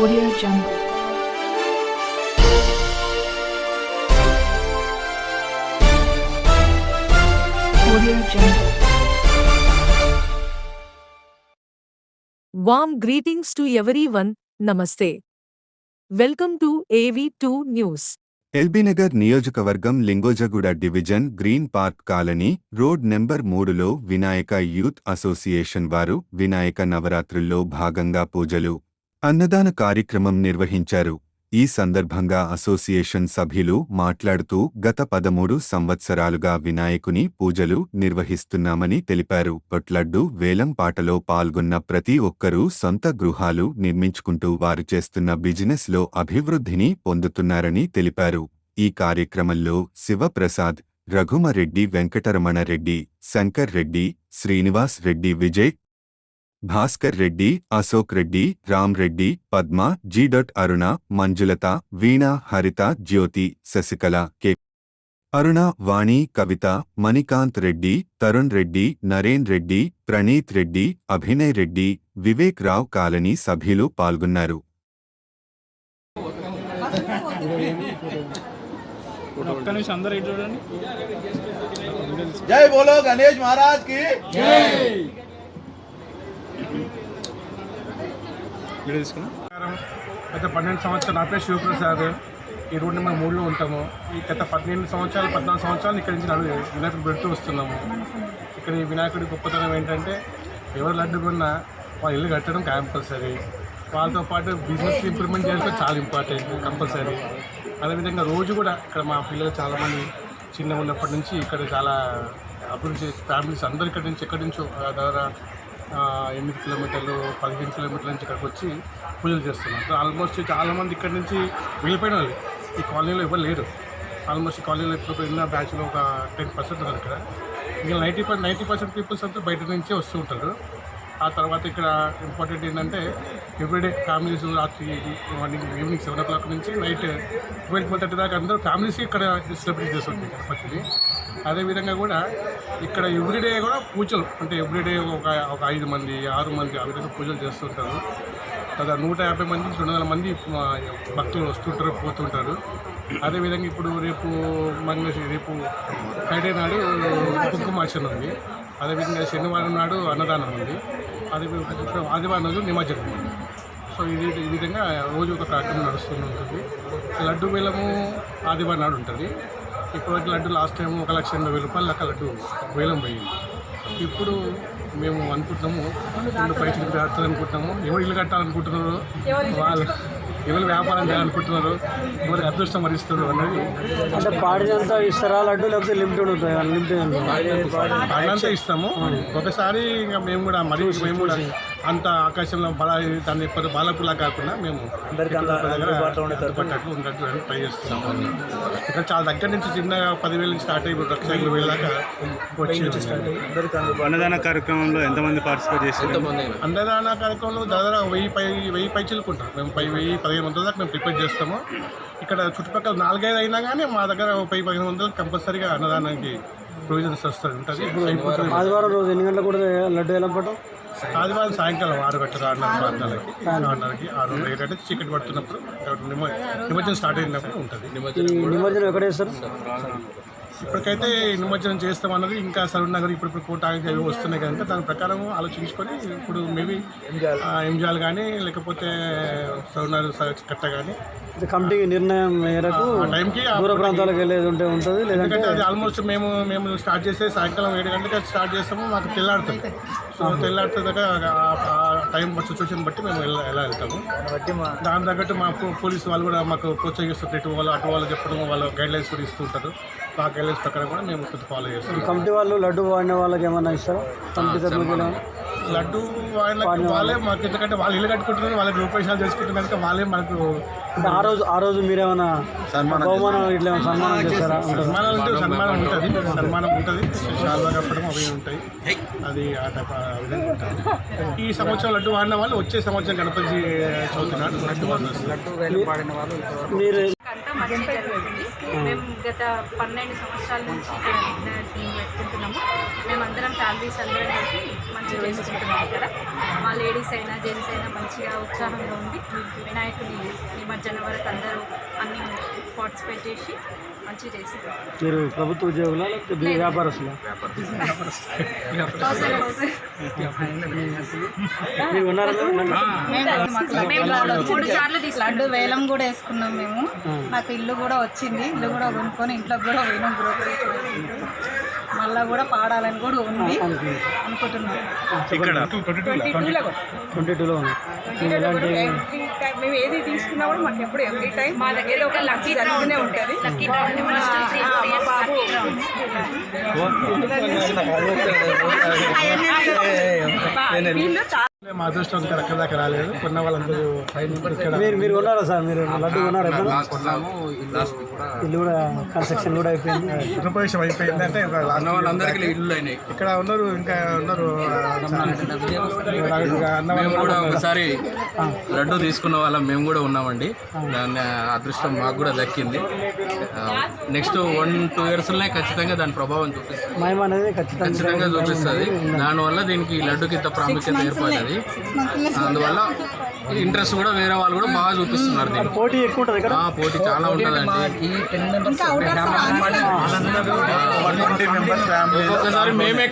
Audio Jungle. Audio Jungle. Warm greetings to everyone, Namaste. Welcome to AV2 News. LB Nagar నియోజకవర్గం Lingojiguda division green park colony road number 3లో Vinayaka youth association వారు వినాయక నవరాత్రుల్లో భాగంగా పూజలు, అన్నదాన కార్యక్రమం నిర్వహించారు. ఈ సందర్భంగా అసోసియేషన్ సభ్యులు మాట్లాడుతూ గత 13 సంవత్సరాలుగా వినాయకుని పూజలు నిర్వహిస్తున్నామని తెలిపారు. లడ్డు వేలం పాటలో పాల్గొన్న ప్రతి ఒక్కరూ సొంత గృహాలు నిర్మించుకుంటూ వారు చేస్తున్న బిజినెస్లో అభివృద్ధిని పొందుతున్నారని తెలిపారు. ఈ కార్యక్రమంలో శివప్రసాద్, రఘుమరెడ్డి, వెంకటరమణరెడ్డి, శంకర్ రెడ్డి, శ్రీనివాస్ రెడ్డి, విజయ్, భాస్కర్ రెడ్డి, అశోక్ రెడ్డి, రామ్ రెడ్డి, పద్మ, జి. అరుణ, మంజులత, వీణ, హరిత, జ్యోతి, శశికళ, కె. అరుణ, వాణి, కవిత, మణికాంత్ రెడ్డి, తరుణ్ రెడ్డి, నరేన్ రెడ్డి, ప్రణీత్ రెడ్డి, అభినయ్ రెడ్డి, వివేక్ రావ్ కాలనీ సభ్యులు పాల్గొన్నారు. జై బోలో గణేష్ మహారాజ్ కి గత 12 సంవత్సరాలు నా పేరు శివప్రసాద్. ఈ రోడ్ నెంబర్ 3లో ఉంటాము. ఈ గత 14 సంవత్సరాలు ఇక్కడి నుంచి వినాయకుడు పెడుతూ వస్తున్నాము. ఇక్కడ ఈ వినాయకుడి గొప్పతనం ఏంటంటే ఎవరు లడ్డు కొన్నా వాళ్ళ ఇల్లు కట్టడం కంపల్సరీ. వాళ్ళతో పాటు బిజినెస్ ఇంప్రూవ్మెంట్ చేయడం చాలా ఇంపార్టెంట్, కంపల్సరీ. అదేవిధంగా రోజు కూడా ఇక్కడ మా పిల్లలు చాలామంది చిన్నగా ఉన్నప్పటి నుంచి ఇక్కడ చాలా అభివృద్ధి చేసి ఫ్యామిలీస్ అందరు ఇక్కడి నుంచో దాదాపు 8 కిలోమీటర్లు 15 కిలోమీటర్ల నుంచి ఇక్కడికి వచ్చి పూజలు చేస్తున్నాం. ఆల్మోస్ట్ చాలామంది ఇక్కడ నుంచి వెళ్ళిపోయిన వాళ్ళు ఈ కాలనీలో ఎవరు లేరు. ఆల్మోస్ట్ ఈ కాలనీలో ఇప్పుడు ఉన్న బ్యాచ్లో ఒక 10% ఉన్నారు ఇక్కడ. ఇంకా 90% పీపుల్స్ అంతా బయట నుంచే వస్తూ ఉంటారు. ఆ తర్వాత ఇక్కడ ఇంపార్టెంట్ ఏంటంటే ఎవ్రీడే ఫ్యామిలీస్ రాత్రి ఈవినింగ్ 7 o'clock నుంచి నైట్ 12-12:30 దాకా అందరూ ఫ్యామిలీస్ ఇక్కడ సెలబ్రేట్ చేస్తుంటారు గణపతిని. అదేవిధంగా కూడా ఇక్కడ ఎవ్రీడే కూడా పూజలు అంటే ఎవ్రీడే ఒక 5 మంది 6 మంది ఆ విధంగా పూజలు చేస్తుంటారు. దాదాపు 150 మంది 200 మంది భక్తులు వస్తుంటారు, పోతుంటారు. అదేవిధంగా ఇప్పుడు రేపు ఫ్రైడే నాడు కుంకుమార్చన ఉంది. అదేవిధంగా శనివారం నాడు అన్నదానం ఉంది. అదేవిధంగా ఆదివారం రోజు నిమజ్జనం ఉంది. సో ఈ విధంగా రోజు ఒక కార్యక్రమం నడుస్తూనే ఉంటుంది. లడ్డు వేలము ఆదివారం నాడు ఉంటుంది. ఇప్పటివరకు లడ్డు లాస్ట్ టైం 1,80,000 రూపాయలు లెక్క లడ్డు వేలం పోయింది. ఇప్పుడు మేము అనుకుంటున్నాము 2 పైసలు కట్టాలనుకుంటున్నాము. ఎవరు ఇల్లు కట్టాలనుకుంటున్నారు, వాళ్ళు ఎవరు వ్యాపారం చేయాలనుకుంటున్నారు, ఎవరికి అదృష్టం మరిస్తారు అన్నది. అంటే పాడినంతా ఇస్తారా లడ్డు, లేకపోతే లిమిటెడ్ ఉంటాయి? పాడినంతా ఇస్తాము. ఒకసారి ఇంకా మేము కూడా అంత ఆకాశంలో దాన్ని బాలపులా కాకుండా మేము పట్టట్లు ఉన్నట్టు ట్రై చేస్తున్నాము. ఇక్కడ చాలా దగ్గర నుంచి చిన్న 10,000 నుంచి స్టార్ట్ అయిపోయి 1,00,000 దాకా వచ్చి. అన్నదాన కార్యక్రమంలో ఎంతమంది పార్టిసిపేట్ చేస్తారు? అన్నదాన కార్యక్రమంలో దాదాపు 1000 పై చిలుకుంటాం. మేము 1000-1500 దాకా మేము ప్రిపేర్ చేస్తాము. ఇక్కడ చుట్టుపక్కల 4-5 అయినా కానీ మా దగ్గర 1000-1500 కంపల్సరీగా అన్నదానానికి ప్రొవిజన్స్ ఉంటుంది. ఆదివారం రోజు ఎన్ని గంటలకు కూడా లడ్డు ఎలా పట్టం? ఆదివారం సాయంకాలం 6 గంటల 6:30కి 6 అంటే చీకటి పడుతున్నప్పుడు నిమజ్జనం స్టార్ట్ అయినప్పుడు ఉంటుంది. నిమజ్జనం ఎక్కడ చేస్తారు? ఇప్పటికైతే నిమజ్జనం చేస్తామన్నది ఇంకా సరూర్ నగర్ ఇప్పుడు కోట అవి వస్తున్నాయి కనుక దాని ప్రకారం ఆలోచించుకొని ఇప్పుడు మేబీ ఎంజాల్ కానీ లేకపోతే సరూర్ నగర్ కట్ట కానీ కమిటీ నిర్ణయం మేరకు టైంకి దూర ప్రాంతాలకు వెళ్ళేది ఉంటుంది. ఎందుకంటే అది ఆల్మోస్ట్ మేము స్టార్ట్ చేస్తే సాయంకాలం 7 గంటలకు స్టార్ట్ చేస్తాము. మాకు తెల్లాడుతుంది. సో తెల్లాడుతుందాకా ఆ టైం సిచ్యువేషన్ బట్టి మేము ఎలా వెళ్తాము. దాని తగ్గట్టు మా పోలీసు వాళ్ళు కూడా మాకు ప్రోత్సహిస్తుంటారు. ఇటు వాళ్ళు అటు వాళ్ళు చెప్పడం, వాళ్ళ గైడ్లైన్స్ కూడా ఇస్తుంటారు. ఆ గైడ్లైన్స్ ప్రకారం కూడా మేము ఫాలో చేస్తాం. కమిటీ వాళ్ళు లడ్డు వాడిన వాళ్ళకి ఏమన్నా ఇస్తారా? కమిటీ తరఫున లడ్డు వాళ్ళే మాకు, ఎందుకంటే వాళ్ళు ఇల్లు కట్టుకుంటున్నారు, వాళ్ళకి రూపాయలు చేసుకుంటున్నారు కనుక వాళ్ళే మనకు. ఆ రోజు మీరేమన్నా బహుమానం ఇట్లా సన్మానం చేస్తారా? సన్మానం ఉంటుంది. శాల్వా కప్పడం అవి ఉంటాయి. అది ఆ విధంగా ఉంటుంది. ఈ సంవత్సరం లడ్డు వాడిన వాళ్ళు వచ్చే సంవత్సరం గణపతి చదువుతున్నారు. లడ్డు మీరు అంతా మంచి జరుగుతుంది. మేము గత 12 సంవత్సరాల నుంచి ఇక్కడ వినాయకుడిని పెట్టుకుంటున్నాము. మేమందరం ఫ్యామిలీస్ అందరం కలిసి మంచిగా చేసుకుంటున్నాం. ఇక్కడ మా లేడీస్ అయినా జెంట్స్ అయినా మంచిగా ఉత్సాహంగా ఉంది. వినాయకుని నిమజ్జనం వరకు అందరూ అన్ని పార్టిసిపేట్ చేసి మంచిగా చేస్తారు. మీరు ప్రభుత్వ ఉద్యోగులా లేకపోతే వ్యాపారస్తులా? మీరు ఉన్నారా? మేము 3 సార్లు లడ్డు వేలం కూడా వేసుకున్నాం మేము. నాకు ఇల్లు కూడా వచ్చింది, ఇల్లు కూడా కొనుక్కొని ఇంట్లోకి కూడా పోయినాం. మళ్ళా కూడా పాడాలని కూడా ఉంది అనుకుంటున్నాం. 22లో ఉంది. ఎలాంటి మేము ఏది తీసుకున్నా కూడా మాకు ఎప్పుడు ఎవ్రీ టైం మా దగ్గర ఒక లక్కీ జరుగుతూనే ఉంటుంది. లక్కీ డ్రావుంది. ఫస్ట్ 3 years లక్కీ డ్రావుంది. మా అదృష్టం ఇంకా అక్కడ దాకా రాలేదు. కొన్న వాళ్ళందరూ ఇక్కడ మీరు ఉన్నారా సార్? మీరు లడ్డు ఉన్నారా? ఇల్లు కూడా కన్స్ట్రక్షన్ కూడా అయిపోయింది. గృహప్రవేశం అయిపోయింది. అంటే వాళ్ళందరికీ ఇల్లు అయినాయి. ఇక్కడ ఉన్నారు, ఇంకా ఉన్నారు. మేము కూడా ఒకసారి లడ్డు తీసుకున్న వాళ్ళం మేము కూడా ఉన్నామండి. దాని అదృష్టం మాకు కూడా దక్కింది. నెక్స్ట్ 1-2 yearsలోనే ఖచ్చితంగా దాని ప్రభావం చూపిస్తుంది. మహిమ అనేది ఖచ్చితంగా చూపిస్తుంది. దానివల్ల దీనికి లడ్డుకి ఇంత ప్రాముఖ్యత ఏర్పడ్డది. అందువల్ల ఇంట్రెస్ట్ కూడా వేరే వాళ్ళు కూడా బాగా చూపిస్తున్నారు. దీనికి పోటీ ఎక్కువ ఉంటుంది ఇక్కడ. పోటీ చాలా ఉంటుందండి. ఒకసారి మేమే